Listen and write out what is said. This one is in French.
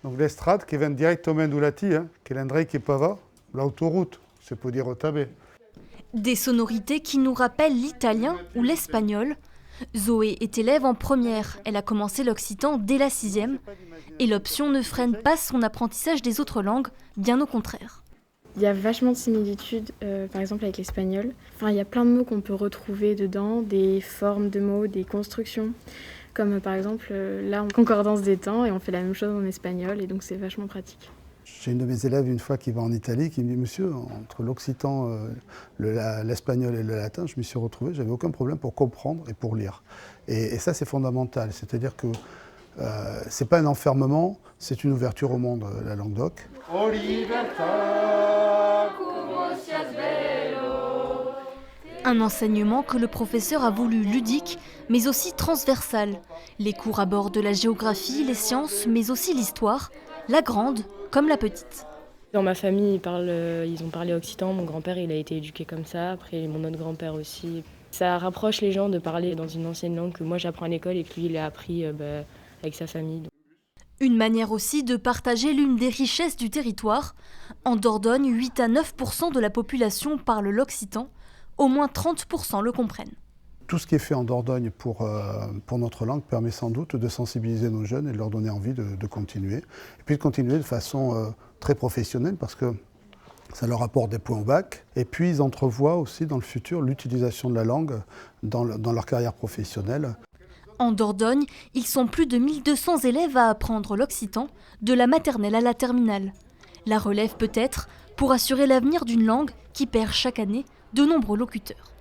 Donc l'estrade qui vient directement du latin, che l'andrei che pava, l'autoroute, c'est pour dire tabé. Des sonorités qui nous rappellent l'italien ou l'espagnol. Zoé est élève en première, elle a commencé l'occitan dès la 6e. Et l'option ne freine pas son apprentissage des autres langues, bien au contraire. Il y a vachement de similitudes, par exemple avec l'espagnol. Enfin, il y a plein de mots qu'on peut retrouver dedans, des formes de mots, des constructions. Comme par exemple, là, en concordance des temps, et on fait la même chose en espagnol, et donc c'est vachement pratique. J'ai une de mes élèves, une fois, qui va en Italie, qui me dit « Monsieur, entre l'occitan, l'espagnol et le latin, je m'y suis retrouvé, j'avais aucun problème pour comprendre et pour lire. » Et ça, c'est fondamental. C'est-à-dire que c'est pas un enfermement, c'est une ouverture au monde, la langue d'oc. Un enseignement que le professeur a voulu ludique, mais aussi transversal. Les cours abordent la géographie, les sciences, mais aussi l'histoire, la grande comme la petite. Dans ma famille, ils ont parlé occitan. Mon grand-père, il a été éduqué comme ça. Après, mon autre grand-père aussi. Ça rapproche les gens de parler dans une ancienne langue que moi j'apprends à l'école et que lui, il a appris avec sa famille. Une manière aussi de partager l'une des richesses du territoire. En Dordogne, 8 à 9% de la population parle l'occitan. Au moins 30% le comprennent. Tout ce qui est fait en Dordogne pour notre langue permet sans doute de sensibiliser nos jeunes et de leur donner envie de continuer. Et puis de continuer de façon très professionnelle parce que ça leur apporte des points au bac. Et puis ils entrevoient aussi dans le futur l'utilisation de la langue dans leur carrière professionnelle. En Dordogne, ils sont plus de 1200 élèves à apprendre l'occitan, de la maternelle à la terminale. La relève peut-être pour assurer l'avenir d'une langue qui perd chaque année de nombreux locuteurs.